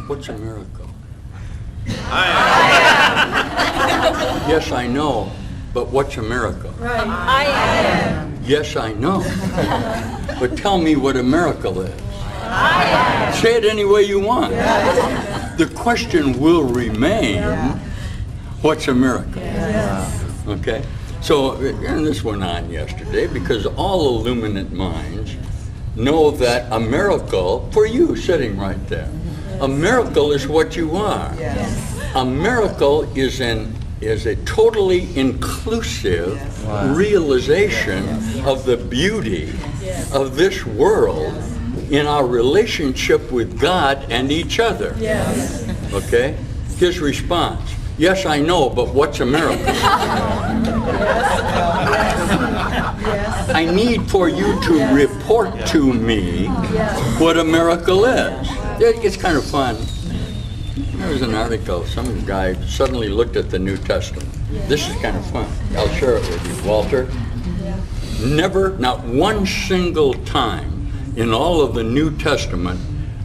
What's a miracle? Yes, I know, but what's a miracle? I am. Yes, I know. But tell me what a miracle is. Say it any way you want. The question will remain, what's a miracle? Okay? So, and this went on yesterday, because all illuminate minds know that a miracle, for you sitting right there, a miracle is what you are. A miracle is a totally inclusive realization of the beauty of this world in our relationship with God and each other. Okay? His response, yes, I know, but what's a miracle? I need for you to report to me what a miracle is. It's kind of fun. There was an article, some guy suddenly looked at the New Testament. This is kind of fun. I'll share it with you. Walter, never, not one single time in all of the New Testament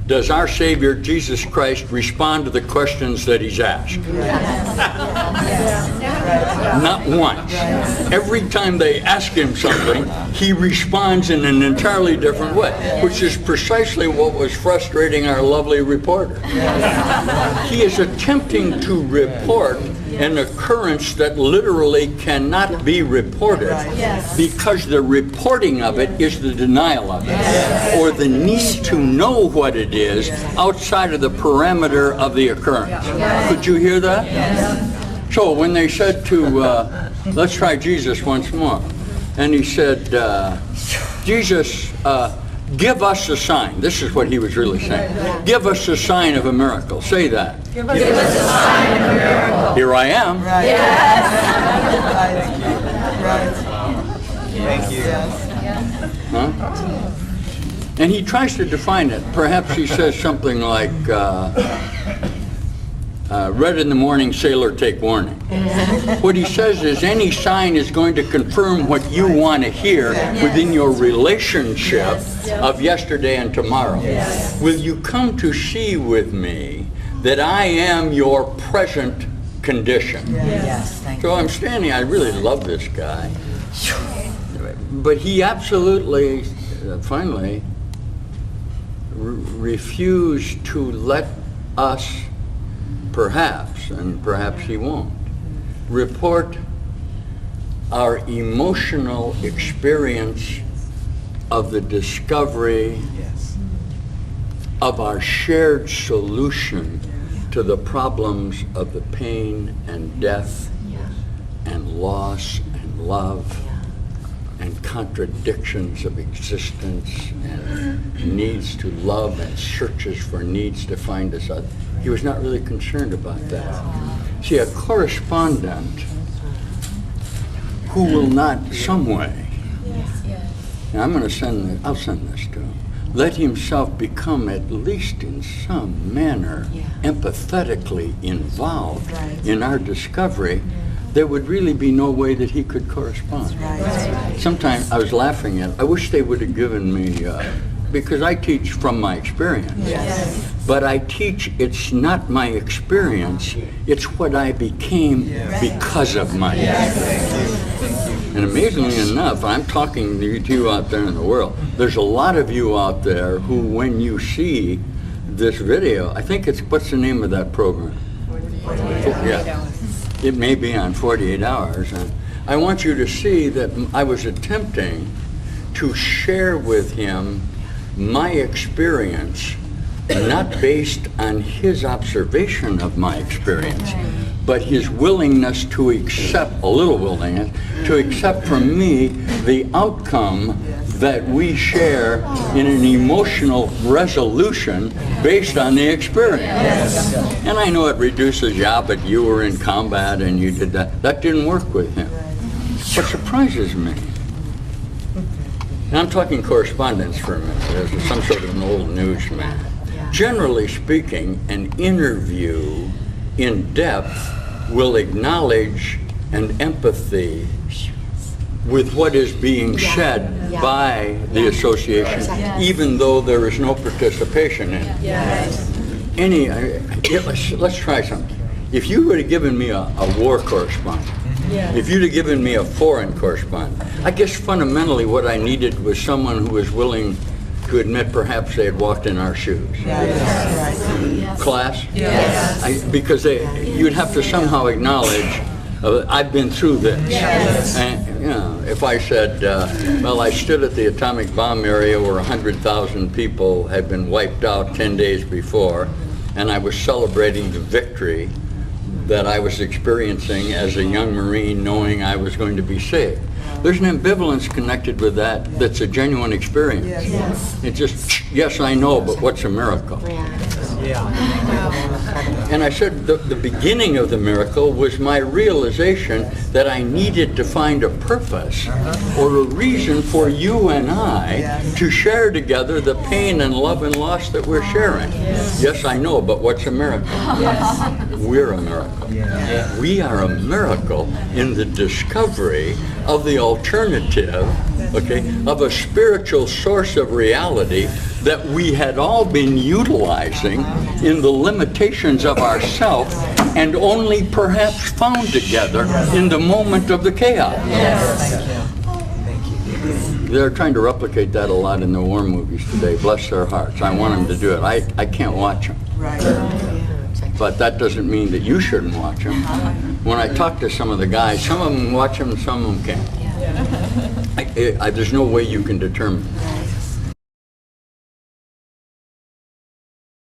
does our Savior Jesus Christ respond to the questions that he's asked. Not once. Every time they ask him something, he responds in an entirely different way, which is precisely what was frustrating our lovely reporter. He is attempting to report an occurrence that literally cannot be reported because the reporting of it is the denial of it, or the need to know what it is outside of the parameter of the occurrence. Could you hear that? So when they said to, let's try Jesus once more, and he said, Jesus, give us a sign. This is what he was really saying. Give us a sign of a miracle. Say that. Give us a sign of a miracle. Here I am. Thank you. Huh? And he tries to define it. Perhaps he says something like, red in the morning, sailor take warning. What he says is any sign is going to confirm what you want to hear within your relationship of yesterday and tomorrow. Will you come to see with me that I am your present condition? So I'm standing, I really love this guy. But he absolutely, finally, refused to let us, perhaps, and perhaps he won't, report our emotional experience of the discovery of our shared solution to the problems of the pain and death and loss and love and contradictions of existence and needs to love and searches for needs to find us out. He was not really concerned about that. See, a correspondent who will not, some way, and I'll send this to him, let himself become at least in some manner empathetically involved in our discovery, there would really be no way that he could correspond. Sometimes I was laughing at, I wish they would have given me, because I teach from my experience, but I teach, it's not my experience, it's what I became because of my experience. And amazingly enough, I'm talking to you out there in the world, there's a lot of you out there who, when you see this video, I think it's, what's the name of that program? 48 hours. It may be on 48 hours. And I want you to see that I was attempting to share with him my experience, not based on his observation of my experience, but his willingness to accept, a little willingness, to accept from me the outcome that we share in an emotional resolution based on the experience. And I know it reduces, but you were in combat and you did that. That didn't work with him. What surprises me, and I'm talking correspondence for a minute, as some sort of an old newsman. Generally speaking, an interview in depth will acknowledge an empathy with what is being said by the association, even though there is no participation in it. let's try something. If you would have given me a war correspondent, if you'd have given me a foreign correspondent, I guess fundamentally what I needed was someone who was willing to admit perhaps they had walked in our shoes. Class? Yes. Because you'd have to somehow acknowledge, I've been through this. And, you know, if I said, well, I stood at the atomic bomb area where 100,000 people had been wiped out 10 days before, and I was celebrating the victory that I was experiencing as a young Marine, knowing I was going to be saved. There's an ambivalence connected with that that's a genuine experience. Yes. It's just, yes, I know, but what's a miracle? And I said the beginning of the miracle was my realization that I needed to find a purpose or a reason for you and I to share together the pain and love and loss that we're sharing. Yes, I know, but what's a miracle? We're a miracle. We are a miracle in the discovery of the alternative, okay, of a spiritual source of reality that we had all been utilizing in the limitations of ourself and only perhaps found together in the moment of the chaos. They're trying to replicate that a lot in the war movies today. Bless their hearts. I want them to do it. I can't watch them. But that doesn't mean that you shouldn't watch them. When I talk to some of the guys, some of them watch them, some of them can't. There's no way you can determine.